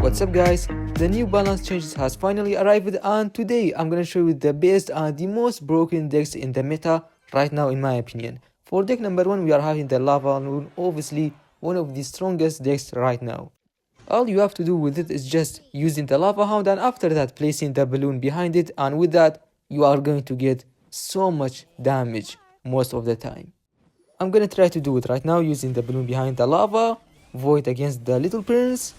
What's up guys, the new balance changes has finally arrived and today I'm gonna show you the best and the most broken decks in the meta right now in my opinion. For deck number 1 we are having the Lava Loon, obviously one of the strongest decks right now. All you have to do with it is just using the Lava Hound and after that placing the balloon behind it, and with that you are going to get so much damage most of the time. I'm gonna try to do it right now using the balloon behind the lava, void against the little prince.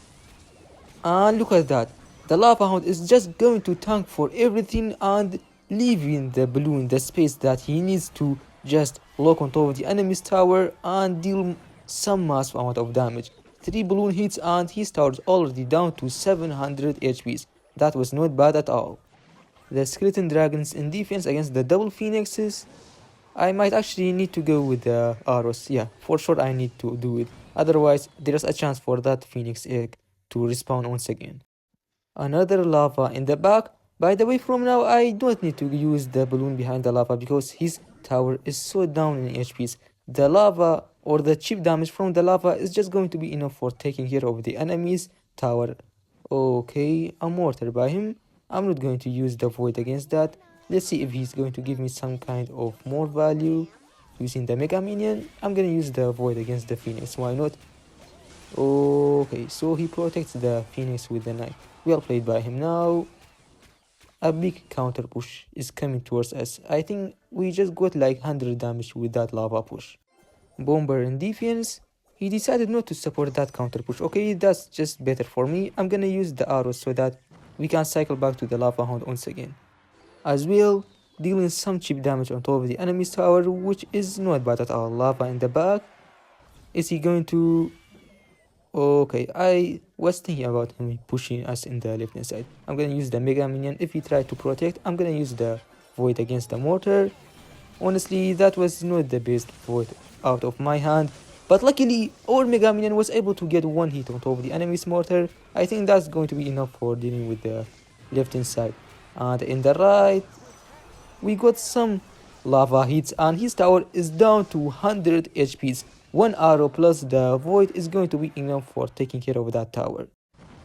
And look at that, the Lava Hound is just going to tank for everything and leaving the balloon the space that he needs to just lock on top of the enemy's tower and deal some massive amount of damage. 3 balloon hits and his tower is already down to 700 HPs. That was not bad at all. The skeleton dragons in defense against the double phoenixes. I might actually need to go with the arrows. Yeah, for sure I need to do it. Otherwise, there's a chance for that phoenix egg to respawn once again. Another lava in the back. By the way, from now I don't need to use the balloon behind the lava because his tower is so down in HPs. The lava or the chip damage from the lava is just going to be enough for taking care of the enemy's tower. Okay, a mortar by him. I'm not going to use the void against that. Let's see if he's going to give me some kind of more value. Using the mega minion, I'm gonna use the void against the phoenix, why not? Okay, so he protects the phoenix with the knife. Well played by him. Now a big counter push is coming towards us. I think we just got like 100 damage with that lava push. Bomber in defense, he decided not to support that counter push. Okay, that's just better for me. I'm gonna use the arrows so that we can cycle back to the Lava Hound once again. As well, dealing some cheap damage on top of the enemy's tower, which is not bad at all. Lava in the back. Is he going to... Okay, I was thinking about him pushing us in the left hand side. I'm gonna use the mega minion. If he tried to protect, I'm gonna use the void against the mortar. Honestly, that was not the best void out of my hand, but luckily our mega minion was able to get one hit on top of the enemy's mortar. I think that's going to be enough for dealing with the left hand side. And in the right, we got some lava hits and his tower is down to 100 HPs. One arrow plus the void is going to be enough for taking care of that tower.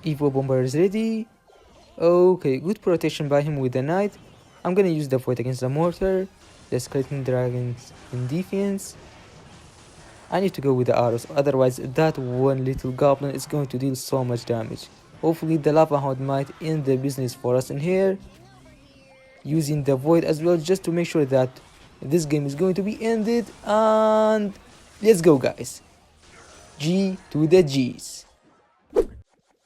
Evo Bomber is ready. Okay, good protection by him with the knight. I'm gonna use the void against the mortar. The skeleton dragons in defense. I need to go with the arrows, otherwise that one little goblin is going to deal so much damage. Hopefully the Lava Hound might end the business for us in here. Using the void as well just to make sure that this game is going to be ended, and let's go guys. G to the G's.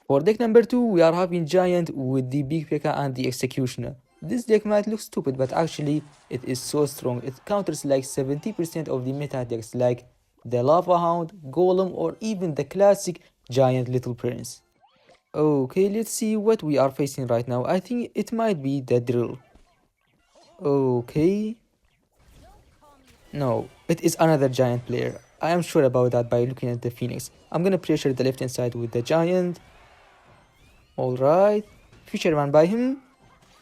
For deck number 2 we are having Giant with the Big P.E.K.K.A and the Executioner. This deck might look stupid but actually it is so strong. It counters like 70% of the meta decks like the Lava Hound, Golem, or even the classic Giant Little Prince. Okay, let's see what we are facing right now. I think it might be the drill. Okay. No, it is another giant player. I am sure about that by looking at the Phoenix. I'm gonna pressure the left hand side with the giant. Alright. Fisherman by him.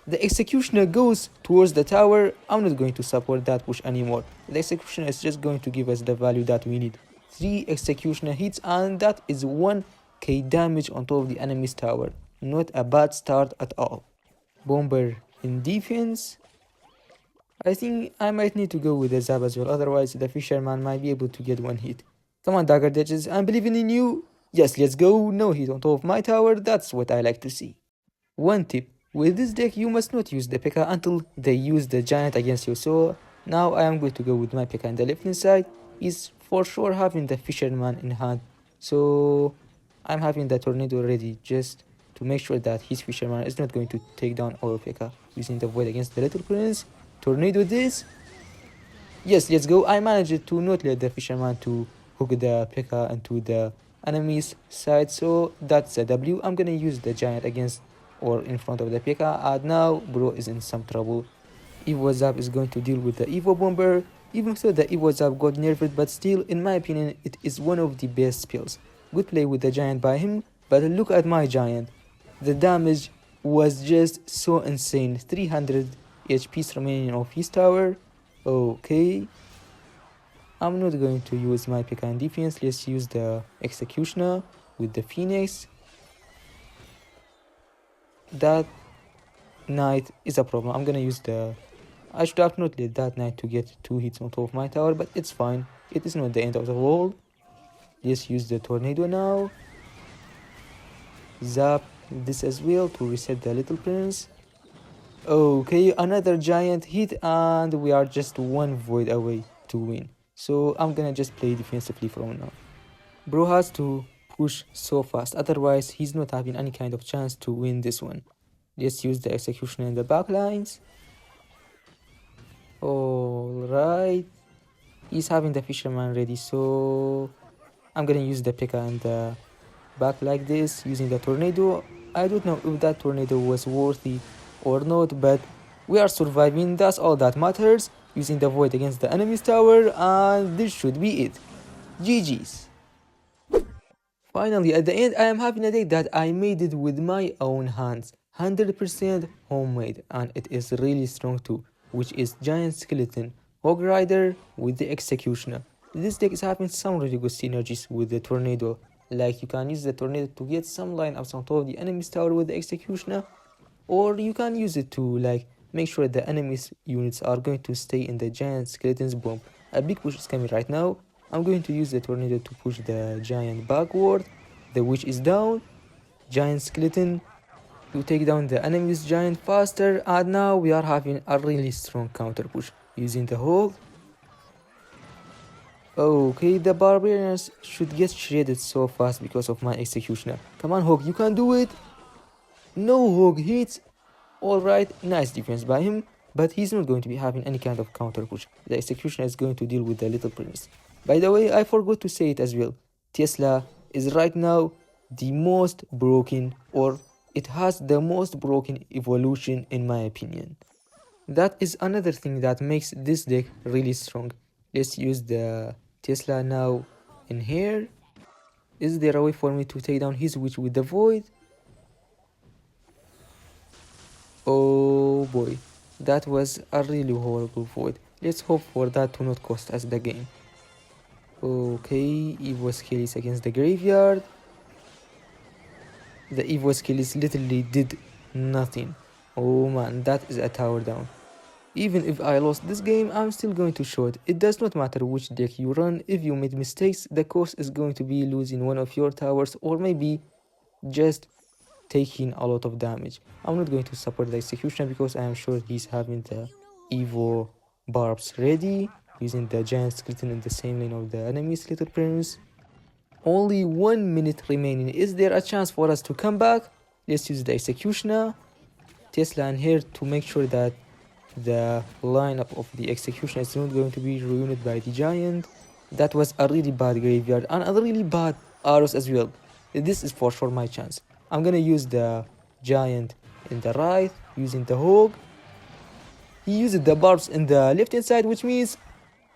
The Executioner goes towards the tower. I'm not going to support that push anymore. The Executioner is just going to give us the value that we need. 3 Executioner hits and that is 1k damage on top of the enemy's tower. Not a bad start at all. Bomber in defense. I think I might need to go with the Zap as well, otherwise the Fisherman might be able to get one hit. Come on Dagger Ditches, I'm believing in you. Yes, let's go. No hit on top of my tower, that's what I like to see. One tip, with this deck you must not use the P.E.K.K.A until they use the Giant against you. So now I am going to go with my P.E.K.K.A in the left hand side. He's for sure having the Fisherman in hand. So I'm having the Tornado ready just to make sure that his Fisherman is not going to take down our P.E.K.K.A. Using the Void against the Little Prince. Tornado this. Yes, let's go. I managed to not let the Fisherman to hook the P.E.K.K.A into the enemy's side, so that's a W. I'm gonna use the Giant against or in front of the P.E.K.K.A, and now bro is in some trouble. Evo Zap is going to deal with the Evo Bomber. Even though the Evo Zap got nerfed, but still in my opinion it is one of the best spells. Good play with the Giant by him, but look at my Giant. The damage was just so insane. 300 HPs remaining of his tower. Okay, I'm not going to use my P.E.K.K.A in defense. Let's use the Executioner with the Phoenix. that knight is a problem. I'm gonna use the... I should have not let that knight to get 2 hits on top of my tower, but it's fine. It is not the end of the world. Let's use the tornado now. Zap this as well to reset the little prince. Okay, another giant hit, and we are just one void away to win. So I'm gonna just play defensively from now. Bro has to push so fast, otherwise he's not having any kind of chance to win this one. Let's use the execution in the back lines. Alright, he's having the fisherman ready, so I'm gonna use the P.E.K.K.A in the back like this, using the tornado. I don't know if that tornado was worthy or not, but we are surviving, that's all that matters. Using the void against the enemy's tower, and this should be it. GG's. Finally, at the end, I am having a deck that I made it with my own hands. 100% homemade, and it is really strong too, which is Giant Skeleton, Hog Rider with the Executioner. This deck is having some really good synergies with the Tornado, like you can use the Tornado to get some lineups on top of the enemy's tower with the Executioner, or you can use it to like make sure the enemy's units are going to stay in the Giant Skeleton's bomb. A big push is coming right now. I'm going to use the Tornado to push the Giant backward. The Witch is down. Giant Skeleton to take down the enemy's Giant faster, and now we are having a really strong counter push using the Hog. Okay, the Barbarians should get shredded so fast because of my Executioner. Come on, Hog, you can do it. No, Hog hits. Alright, nice defense by him, but he's not going to be having any kind of counter push. The Executioner is going to deal with the Little Prince. By the way, I forgot to say it as well. Tesla is right now the most broken, or it has the most broken evolution in my opinion. That is another thing that makes this deck really strong. Let's use the Tesla now in here. Is there a way for me to take down his witch with the void? Oh boy, that was a really horrible void. Let's hope for that to not cost us the game. Okay, Evo Skills against the graveyard. The Evo Skills literally did nothing. Oh man, that is a tower down. Even if I lost this game, I'm still going to show it. It does not matter which deck you run. If you made mistakes, the cost is going to be losing one of your towers, or maybe just taking a lot of damage. I'm not going to support the Executioner because I am sure he's having the Evo Barbs ready, using the Giant Skeleton in the same lane of the enemy's Little Prince. Only 1 minute remaining. Is there a chance for us to come back? Let's use the Executioner. Tesla in here to make sure that the lineup of the Executioner is not going to be ruined by the Giant. That was a really bad graveyard and a really bad arrows as well. This is for sure my chance. I'm gonna use the Giant in the right, using the Hog. He used the barbs in the left hand side, which means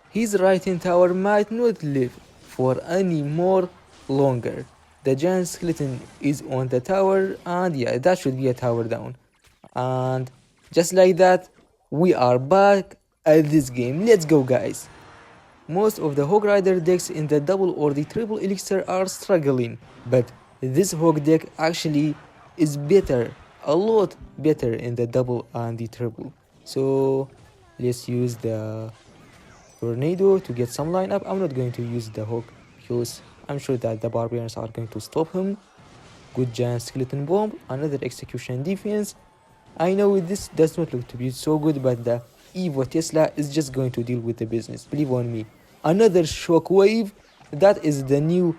his right hand tower might not live for any more longer. The Giant Skeleton is on the tower, and yeah, that should be a tower down. And just like that, we are back at this game. Let's go, guys. Most of the Hog Rider decks in the double or the triple elixir are struggling, but this Hog deck actually is better, a lot better in the double and the triple. So let's use the Tornado to get some lineup. I'm not going to use the Hog because I'm sure that the Barbarians are going to stop him. Good Giant Skeleton Bomb, another Execution defense. I know this does not look to be so good, but the Evo Tesla is just going to deal with the business, believe on me. Another Shockwave, that is the new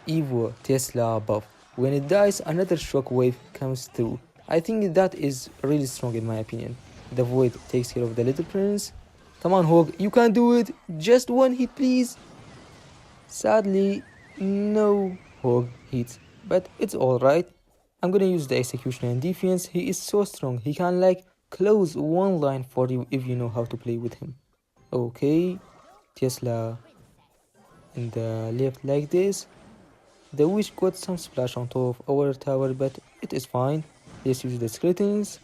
Evo Tesla buff. When it dies, another Shockwave comes through. I think that is really strong in my opinion. The Void takes care of the Little Prince. Come on, Hog, you can do it. Just one hit, please. Sadly, no Hog hits, but it's alright. I'm gonna use the Executioner and defense. He is so strong. He can like close one line for you if you know how to play with him. Okay, Tesla in the left like this. The Witch got some splash on top of our tower, but it is fine. Let's use the Skeletons.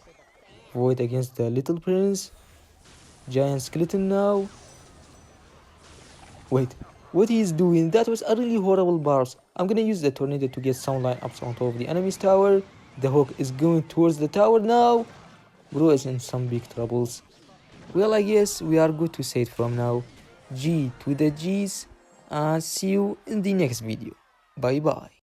Void against the Little Prince. Giant Skeleton now. Wait, what he is doing? That was a really horrible bars. I'm gonna use the Tornado to get some lineups on top of the enemy's tower. The Hawk is going towards the tower now. Bro is in some big troubles. Well, I guess we are good to say it from now. G to the G's, and see you in the next video. Bye bye.